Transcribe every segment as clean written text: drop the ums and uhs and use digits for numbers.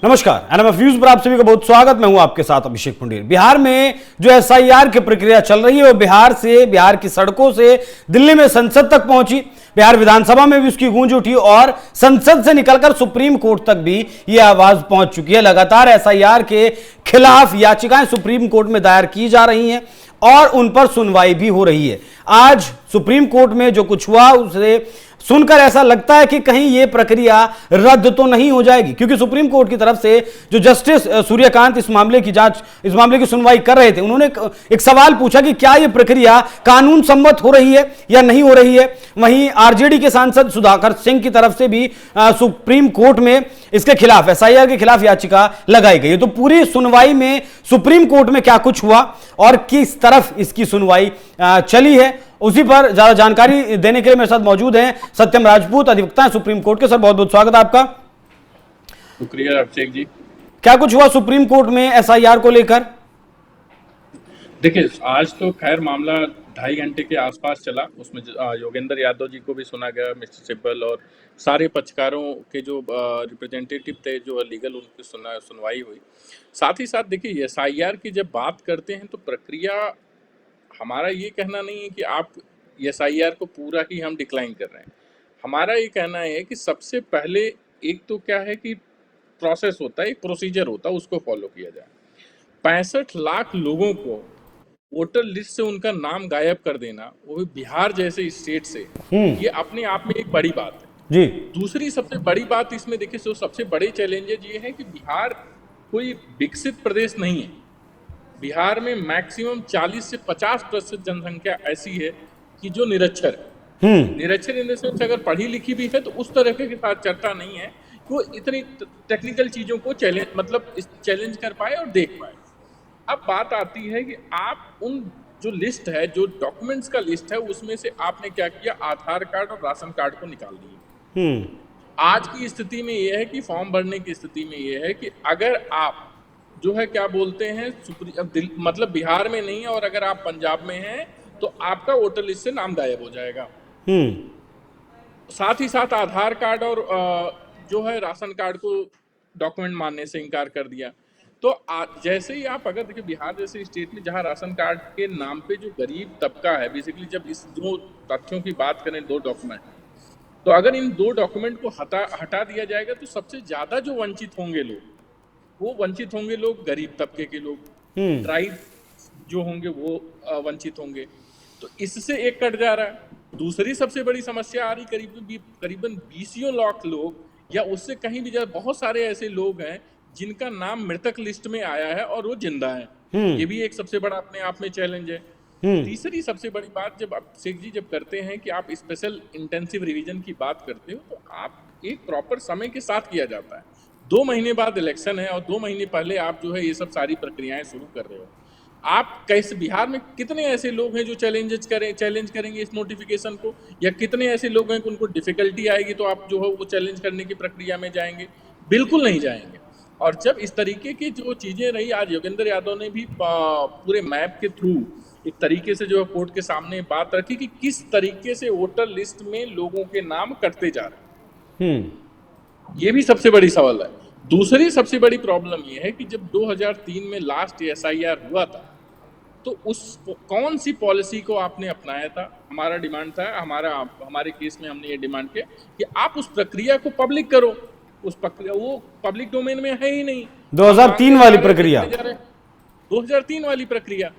नमस्कार, NMF news पर आप सभी का बहुत स्वागत। मैं हूं आपके साथ अभिषेक पुंडीर। बिहार में जो एसआईआर की प्रक्रिया चल रही है वो बिहार की सड़कों से दिल्ली में संसद तक पहुंची। बिहार विधानसभा में भी उसकी गूंज उठी और संसद से निकलकर सुप्रीम कोर्ट तक भी यह आवाज पहुंच चुकी है। लगातार एसआईआर के खिलाफ याचिकाएं सुप्रीम कोर्ट में दायर की जा रही हैं और उन पर सुनवाई भी हो रही है। आज सुप्रीम कोर्ट में जो कुछ हुआ उसे सुनकर ऐसा लगता है कि कहीं यह प्रक्रिया रद्द तो नहीं हो जाएगी, क्योंकि सुप्रीम कोर्ट की तरफ से जो जस्टिस सूर्यकांत इस मामले की सुनवाई कर रहे थे, उन्होंने एक सवाल पूछा कि क्या यह प्रक्रिया कानून सम्मत हो रही है या नहीं हो रही है। वहीं आरजेडी के सांसद सुधाकर सिंह की तरफ से भी सुप्रीम कोर्ट में इसके खिलाफ, एसआईआर के खिलाफ याचिका लगाई गई है। तो पूरी सुनवाई में सुप्रीम कोर्ट में क्या कुछ हुआ और किस तरफ इसकी सुनवाई चली है, उसी पर ज्यादा जानकारी देने के लिए मेरे साथ मौजूद हैं सत्यम राजपूत, अधिवक्ता हैं सुप्रीम कोर्ट के। सर, बहुत बहुत स्वागत है आपका। शुक्रिया अभिषेक जी। क्या कुछ हुआ सुप्रीम कोर्ट में एसआईआर को लेकर? देखिए, आज तो खैर मामला 2.5 घंटे के आसपास चला। उसमें योगेंद्र यादव जी को भी सुना गया, मिस्टर सिब्बल और सारे पक्षकारों के जो रिप्रेजेंटेटिव थे, जो लीगल, उनकी सुनवाई हुई। साथ ही साथ देखिए, एसआईआर की जब बात करते हैं तो प्रक्रिया, हमारा ये कहना नहीं है कि आप एसआईआर को पूरा ही हम डिक्लाइन कर रहे हैं। हमारा ये कहना है कि सबसे पहले एक तो क्या है कि प्रोसेस होता है, एक प्रोसीजर होता है, उसको फॉलो किया जाए। 65 लाख लोगों को वोटर लिस्ट से उनका नाम गायब कर देना, वो भी बिहार जैसे स्टेट से, ये अपने आप में एक बड़ी बात है जी। दूसरी सबसे बड़ी बात इसमें देखिए, जो सबसे बड़े चैलेंजेस ये है कि बिहार कोई विकसित प्रदेश नहीं है। बिहार में मैक्सिमम 40 से 50% जनसंख्या ऐसी है कि जो निरक्षर है। निरक्षर इन द सेंस अगर पढ़ी लिखी भी है तो उस तरह के साथ चर्चा नहीं है कि वो इतनी टेक्निकल चीजों को चैलेंज कर पाए और देख पाए। अब बात आती है कि आप उन जो लिस्ट है, जो डॉक्यूमेंट्स का लिस्ट है, उसमें से आपने क्या किया, आधार कार्ड और राशन कार्ड को निकाल दिया। आज की स्थिति में यह है कि फॉर्म भरने की स्थिति में यह है कि अगर आप जो है क्या बोलते हैं, मतलब बिहार में नहीं है और अगर आप पंजाब में हैं तो आपका वोटर लिस्ट से नाम गायब हो जाएगा। साथ ही साथ आधार कार्ड और जो है राशन कार्ड को डॉक्यूमेंट मानने से इनकार कर दिया। तो जैसे ही आप अगर देखिए, बिहार जैसे स्टेट में जहां राशन कार्ड के नाम पे जो गरीब तबका है, बेसिकली जब इस दो तथ्यों की बात करें, 2 डॉक्यूमेंट, तो अगर इन 2 डॉक्यूमेंट को हटा दिया जाएगा तो सबसे ज्यादा जो वंचित होंगे लोग, वो वंचित होंगे लोग गरीब तबके के लोग, ट्राइब जो होंगे वो वंचित होंगे। तो इससे एक कट जा रहा है। दूसरी सबसे बड़ी समस्या आ रही, करीबन 20 लाख लोग या उससे कहीं भी ज्यादा, बहुत सारे ऐसे लोग हैं जिनका नाम मृतक लिस्ट में आया है और वो जिंदा है। ये भी एक सबसे बड़ा अपने आप में चैलेंज है। तीसरी सबसे बड़ी बात, जब आप शेख जी जब करते हैं कि आप स्पेशल इंटेंसिव रिवीजन की बात करते हो, तो आप एक प्रॉपर समय के साथ किया जाता है। 2 महीने बाद इलेक्शन है और 2 महीने पहले आप जो है ये सब सारी प्रक्रियाएं शुरू कर रहे हो। आप कैसे, बिहार में कितने ऐसे लोग हैं जो चैलेंज करेंगे इस नोटिफिकेशन को, या कितने ऐसे लोग हैं कि उनको डिफिकल्टी आएगी तो आप जो है वो चैलेंज करने की प्रक्रिया में जाएंगे? बिल्कुल नहीं जाएंगे। और जब इस तरीके की जो चीजें रही, आज योगेंद्र यादव ने भी पूरे मैप के थ्रू एक तरीके से जो है कोर्ट के सामने बात रखी कि किस तरीके से वोटर लिस्ट में लोगों के नाम कटते जा रहे हैं। ये भी सबसे बड़ी सवाल है। दूसरी सबसे बड़ी प्रॉब्लम ये है कि जब 2003 में लास्ट एसआईआर हुआ था, तो उस कौन सी पॉलिसी को आपने अपनाया था? हमारा डिमांड था, हमारे केस में हमने ये डिमांड किया कि आप उस प्रक्रिया को पब्लिक करो। उस प्रक्रिया, वो पब्लिक डोमेन में है ही नहीं। 2003 वाली प्रक्रिया, 2003 वाली प्रक्रिया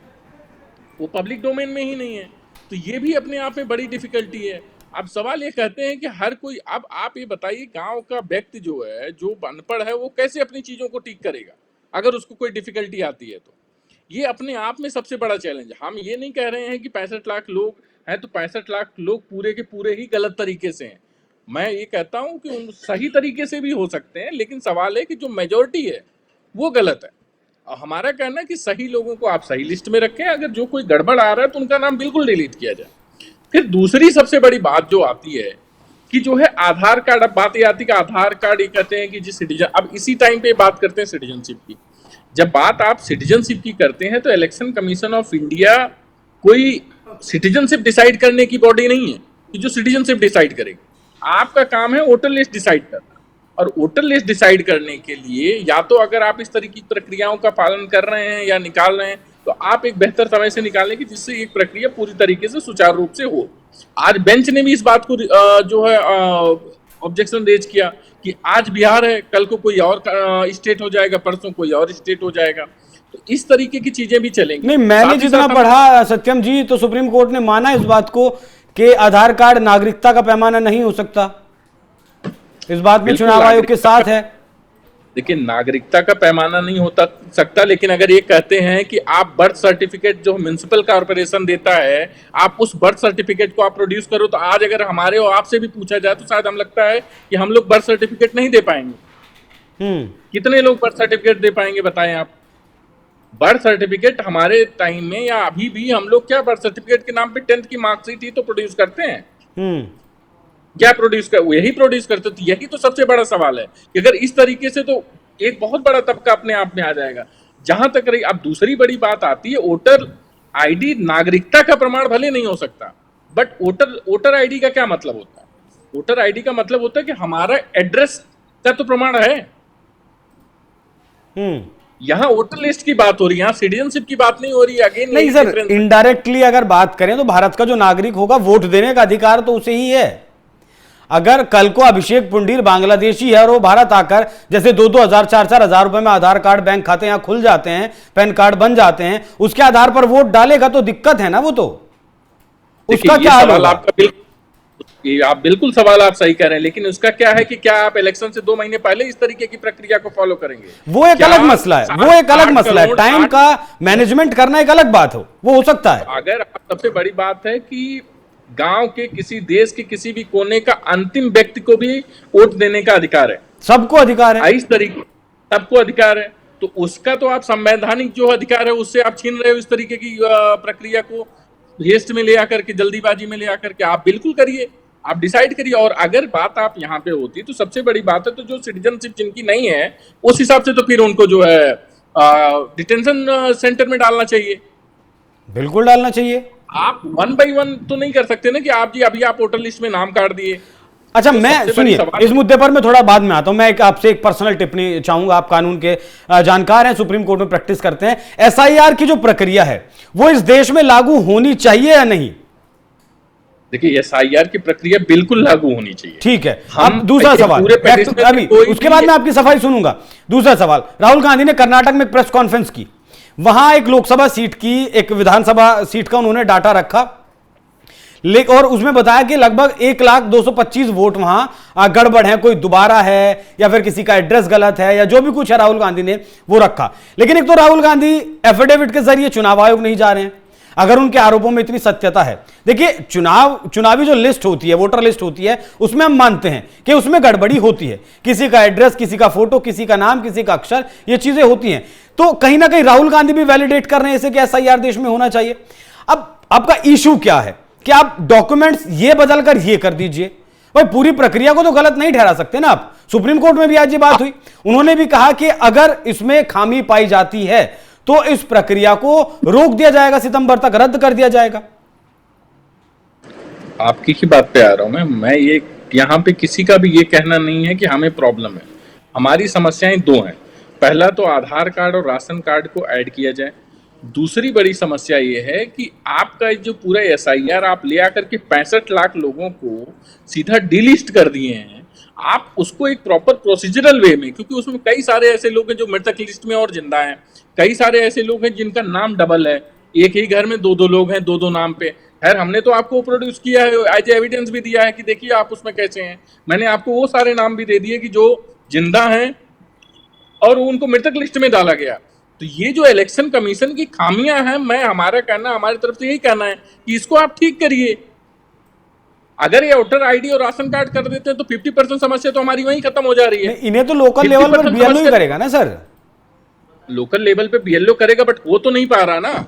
वो पब्लिक डोमेन में ही नहीं है। तो ये भी अपने आप में बड़ी डिफिकल्टी है। अब सवाल ये कहते हैं कि हर कोई, अब आप ये बताइए, गांव का व्यक्ति जो है, जो अनपढ़ है, वो कैसे अपनी चीजों को ठीक करेगा अगर उसको कोई डिफिकल्टी आती है? तो ये अपने आप में सबसे बड़ा चैलेंज है। हम ये नहीं कह रहे हैं कि 65 लाख लोग हैं तो 65 लाख लोग पूरे के पूरे ही गलत तरीके से हैं। मैं ये कहता हूं कि उन सही तरीके से भी हो सकते हैं, लेकिन सवाल है कि जो मेजोरिटी है वो गलत है। और हमारा कहना है कि सही लोगों को आप सही लिस्ट में रखें, अगर जो कोई गड़बड़ आ रहा है तो उनका नाम बिल्कुल डिलीट किया जाए। फिर दूसरी सबसे बड़ी बात जो आती है कि जो है आधार कार्ड, अब बात ये आती है कि आधार कार्ड ये कहते हैं कि जिस सिटीजन, अब इसी टाइम पे बात करते हैं सिटीजनशिप की। जब बात आप सिटीजनशिप की करते हैं तो इलेक्शन कमीशन ऑफ इंडिया कोई सिटीजनशिप डिसाइड करने की बॉडी नहीं है कि जो सिटीजनशिप डिसाइड करेगी। आपका काम है वोटर लिस्ट डिसाइड करना। और वोटर लिस्ट डिसाइड करने के लिए या तो अगर आप इस तरह की प्रक्रियाओं का पालन कर रहे हैं या निकाल रहे हैं, तो आप एक बेहतर समय से निकालें कि जिससे एक प्रक्रिया पूरी तरीके से सुचारू रूप से हो। आज बेंच ने भी इस बात को जो है ऑब्जेक्शन रेज किया कि आज बिहार है, कल को कोई और स्टेट हो जाएगा, परसों कोई और स्टेट हो जाएगा। तो इस तरीके की चीजें भी चलेंगी। नहीं, मैंने जितना पढ़ा सत्यम जी, तो सुप्रीम कोर्ट ने माना इस बात को कि आधार कार्ड नागरिकता का पैमाना नहीं हो सकता। इस बात में चुनाव आयोग के साथ है। देखिए, नागरिकता का पैमाना नहीं होता सकता, लेकिन अगर ये कहते हैं कि आप बर्थ सर्टिफिकेट जो म्युनिसिपल कॉर्पोरेशन देता है, आप उस बर्थ सर्टिफिकेट को आप प्रोड्यूस करो, तो आज अगर हमारे और आपसे भी पूछा जाए तो शायद हम लगता है कि हम लोग बर्थ सर्टिफिकेट नहीं दे पाएंगे। कितने लोग बर्थ सर्टिफिकेट दे पाएंगे बताएं आप? बर्थ सर्टिफिकेट हमारे टाइम में या अभी भी हम लोग क्या बर्थ सर्टिफिकेट के नाम पे 10th की मार्कशीट ही तो प्रोड्यूस करते हैं। क्या प्रोड्यूस कर, यही प्रोड्यूस करते। तो यही तो सबसे बड़ा सवाल है कि अगर इस तरीके से, तो एक बहुत बड़ा तबका अपने आप में आ जाएगा। जहां तक रही अब दूसरी बड़ी बात आती है, वोटर आईडी नागरिकता का प्रमाण भले नहीं हो सकता, बट वोटर आईडी का क्या मतलब होता है? वोटर आईडी का मतलब होता है कि हमारा एड्रेस का तो प्रमाण है। यहां वोटर लिस्ट की बात हो रही है, यहां सिटीजनशिप की बात नहीं हो रही है। अगेन नहीं सर, इनडायरेक्टली अगर बात करें तो भारत का जो नागरिक होगा, वोट देने का अधिकार तो उसे ही है। अगर कल को अभिषेक पुंडीर बांग्लादेशी है और वो भारत आकर जैसे 2,000 4,000 रुपए में आधार कार्ड बैंक खाते यहां खुल जाते हैं, पैन कार्ड बन जाते हैं, उसके आधार पर वोट डालेगा तो दिक्कत है ना। वो तो उसका क्या हाल होगा? आप बिल्कुल सवाल आप सही कह रहे हैं, लेकिन उसका क्या है कि क्या आप इलेक्शन से 2 महीने पहले इस तरीके की प्रक्रिया को फॉलो करेंगे? वो एक अलग मसला है, वो एक अलग मसला है। टाइम का मैनेजमेंट करना एक अलग बात हो, वो हो सकता है। अगर सबसे बड़ी बात है कि गांव के किसी देश के किसी भी कोने का अंतिम व्यक्ति को भी वोट देने का अधिकार है, सबको अधिकार है, इस तरीके सबको अधिकार है। तो उसका तो आप संवैधानिक जो अधिकार है उससे आप छीन रहे हो। इस तरीके की प्रक्रिया को हेस्ट में ले आकर के, जल्दीबाजी में ले आकर के आप बिल्कुल करिए, आप डिसाइड करिए। और अगर बात आप यहाँ पे होती तो सबसे बड़ी बात है, तो जो सिटीजनशिप जिनकी नहीं है उस हिसाब से तो फिर उनको जो है डिटेंशन सेंटर में डालना चाहिए। बिल्कुल डालना चाहिए। आप 1 by 1 तो नहीं कर सकते ना कि आप जी अभी आप वोटर लिस्ट में नाम काट दिए। अच्छा, तो मैं सुनिए, इस मुद्दे पर मैं थोड़ा बाद में आता हूं। मैं आपसे एक पर्सनल टिप्पणी चाहूंगा। आप कानून के जानकार हैं, सुप्रीम कोर्ट में प्रैक्टिस करते हैं। एसआईआर की जो प्रक्रिया है वो इस देश में लागू होनी चाहिए या नहीं? देखिए, एसआईआर की प्रक्रिया बिल्कुल लागू होनी चाहिए। ठीक है। अब दूसरा सवाल, अभी उसके बाद मैं आपकी सफाई सुनूंगा। दूसरा सवाल, राहुल गांधी ने कर्नाटक में प्रेस कॉन्फ्रेंस की, वहां एक लोकसभा सीट की, एक विधानसभा सीट का उन्होंने डाटा रखा, और उसमें बताया कि लगभग 1,02,25 वोट वहां गड़बड़ है, कोई दोबारा है या फिर किसी का एड्रेस गलत है या जो भी कुछ है, राहुल गांधी ने वो रखा। लेकिन एक तो राहुल गांधी एफिडेविट के जरिए चुनाव आयोग नहीं जा रहे हैं। अगर उनके आरोपों में इतनी सत्यता है, देखिए चुनावी जो लिस्ट होती है, वोटर लिस्ट होती है, उसमें हम मानते हैं कि उसमें गड़बड़ी होती है, किसी का एड्रेस, किसी का फोटो, किसी का नाम, किसी का अक्षर, ये चीजें होती हैं। तो कहीं ना कहीं राहुल गांधी भी वैलिडेट कर रहे हैं इसे कि एसआईआर देश में होना चाहिए। अब आपका इशू क्या है कि आप डॉक्यूमेंट्स ये बदलकर ये कर दीजिए? भाई, पूरी प्रक्रिया को तो गलत नहीं ठहरा सकते ना आप। सुप्रीम कोर्ट में भी आज ये बात हुई, उन्होंने भी कहा कि अगर इसमें खामी पाई जाती है तो इस प्रक्रिया को रोक दिया जाएगा, सितंबर तक रद्द कर दिया जाएगा। आपकी ही बात पे आ रहा हूं मैं ये यहाँ पे किसी का भी ये कहना नहीं है कि हमें प्रॉब्लम है। हमारी समस्याएं 2 हैं। पहला तो आधार कार्ड और राशन कार्ड को ऐड किया जाए। दूसरी बड़ी समस्या ये है कि आपका जो पूरा एसआईआर आप ले आकर के 65 लाख लोगों को सीधा डिलिस्ट कर दिए हैं। आप उसको एक प्रॉपर प्रोसीजरल वे में, क्योंकि उसमें कई सारे ऐसे लोग हैं जो मृतक लिस्ट में और जिंदा हैं, कई सारे ऐसे लोग हैं जिनका नाम डबल है, एक ही घर में 2-2 लोग हैं 2-2 नाम पे। खैर, हमने तो आपको प्रोड्यूस किया है, एज एविडेंस भी दिया है कि देखिए आप उसमें कैसे हैं। मैंने आपको वो सारे नाम भी दे दिए कि जो जिंदा हैं और उनको मृतक लिस्ट में डाला गया। तो ये जो इलेक्शन कमीशन की खामियां हैं, हमारा कहना, हमारी तरफ से यही कहना है कि इसको आप ठीक करिए। अगर ये वोटर आईडी और राशन कार्ड कर देते हैं तो 50% समस्या तो हमारी वहीं खत्म हो जा रही है। इन्हें तो लोकल लेवल पर बीएलओ ही करेगा ना सर। लोकल लेवल पे बीएलओ करेगा, बट वो तो नहीं पा रहा ना।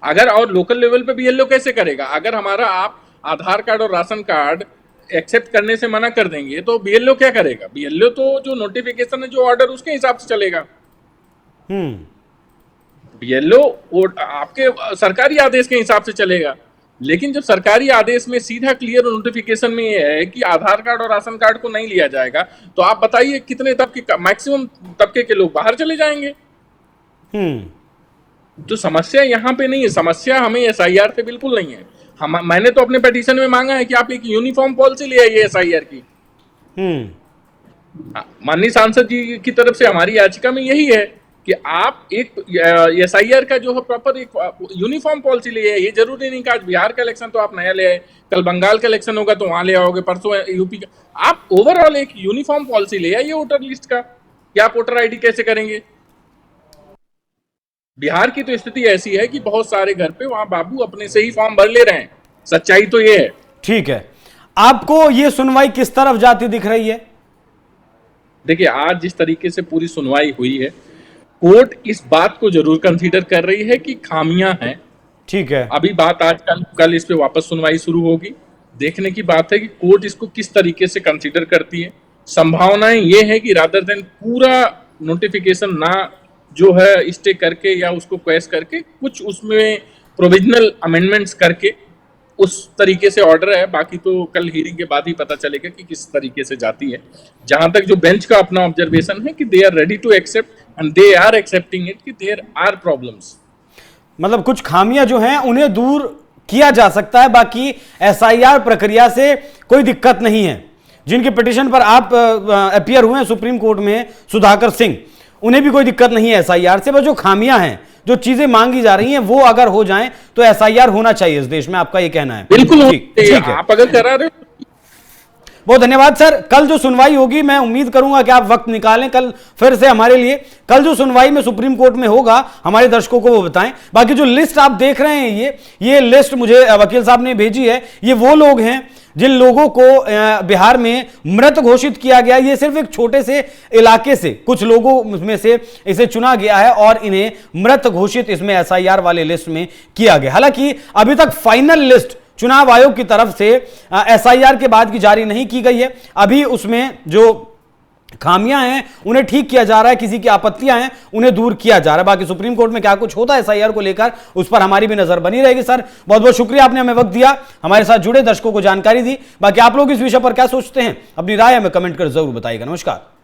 अगर और लोकल लेवल पे बीएलओ कैसे करेगा? अगर हमारा आप आधार कार्ड और राशन कार्ड एक्सेप्ट करने से मना कर देंगे तो बीएलओ क्या करेगा? बीएलओ तो जो नोटिफिकेशन है, जो ऑर्डर, उसके हिसाब से चलेगा। बीएलओ आपके सरकारी आदेश के हिसाब से चलेगा। लेकिन जब सरकारी आदेश में सीधा क्लियर नोटिफिकेशन में ये है कि आधार कार्ड और राशन कार्ड को नहीं लिया जाएगा, तो आप बताइए कितने तबके, मैक्सिमम तबके के लोग बाहर चले जाएंगे। तो समस्या यहाँ पे नहीं है, समस्या हमें एसआईआर से बिल्कुल नहीं है। मैंने तो अपने पिटीशन में मांगा है कि आप एक यूनिफॉर्म पॉलिसी ले आइए एसआईआर की। माननीय सांसद जी की तरफ से हमारी याचिका में यही है कि आप एक एसआईआर का जो है प्रॉपर एक यूनिफॉर्म पॉलिसी ले आइए। ये जरूरी नहीं कि आज बिहार का इलेक्शन तो आप नया ले आए, कल बंगाल का इलेक्शन होगा तो वहां ले आओगे, परसों यूपी का। आप ओवरऑल एक यूनिफॉर्म पॉलिसी ले आइए वोटर लिस्ट का, कि आप वोटर आईडी कैसे करेंगे। बिहार की तो स्थिति ऐसी है कि बहुत सारे घर पे वहां बाबू अपने से ही फॉर्म भर ले रहे हैं, सच्चाई तो ये है। ठीक है, आपको ये सुनवाई किस तरफ जाती दिख रही है? देखिए, आज जिस तरीके से पूरी सुनवाई हुई है, कोर्ट इस बात को जरूर कंसीडर कर रही है कि खामियां हैं। ठीक है, अभी बात आज कल इस पे वापस सुनवाई शुरू होगी। देखने की बात है कि कोर्ट इसको किस तरीके से कंसीडर करती है। संभावनाएं ये है कि रादर देन पूरा नोटिफिकेशन ना जो है स्टे करके या उसको क्वेश करके, कुछ उसमें प्रोविजनल अमेंडमेंट्स करके उस तरीके से ऑर्डर है। बाकी तो कल हियरिंग के बाद ही पता चलेगा कि किस तरीके से जाती है। जहां तक जो बेंच का अपना ऑब्जर्वेशन है कि they are ready to accept and they are accepting it, कि देयर आर प्रॉब्लम्स। मतलब कुछ खामियां जो हैं उन्हें दूर किया जा सकता है, बाकी एसआईआर प्रक्रिया से कोई दिक्कत नहीं है। जिनके पिटीशन पर आप अपीयर हुए हैं सुप्रीम कोर्ट में, सुधाकर सिंह, उन्हें भी कोई दिक्कत नहीं है एसआईआर से। बस जो खामियां हैं, जो चीजें मांगी जा रही हैं, वो अगर हो जाएं तो एसआईआर होना चाहिए इस देश में, आपका ये कहना है? बिल्कुल ठीक है, आप अगर करा रहे हो। बहुत धन्यवाद सर। कल जो सुनवाई होगी, मैं उम्मीद करूंगा कि आप वक्त निकालें कल फिर से हमारे लिए। कल जो सुनवाई में सुप्रीम कोर्ट में होगा, हमारे दर्शकों को वो बताएं। बाकी जो लिस्ट आप देख रहे हैं, ये लिस्ट मुझे वकील साहब ने भेजी है। ये वो लोग हैं जिन लोगों को बिहार में मृत घोषित किया गया। ये सिर्फ एक छोटे से इलाके से कुछ लोगों में से इसे चुना गया है और इन्हें मृत घोषित इसमें एसआईआर वाले लिस्ट में किया गया। हालांकि अभी तक फाइनल लिस्ट चुनाव आयोग की तरफ से एसआईआर के बाद की जारी नहीं की गई है। अभी उसमें जो खामियां हैं उन्हें ठीक किया जा रहा है, किसी की आपत्तियां हैं उन्हें दूर किया जा रहा है। बाकी सुप्रीम कोर्ट में क्या कुछ होता है एसआईआर को लेकर, उस पर हमारी भी नजर बनी रहेगी। सर, बहुत बहुत शुक्रिया, आपने हमें वक्त दिया, हमारे साथ जुड़े, दर्शकों को जानकारी दी। बाकी आप लोग इस विषय पर क्या सोचते हैं, अपनी राय हमें कमेंट कर जरूर बताइएगा। नमस्कार।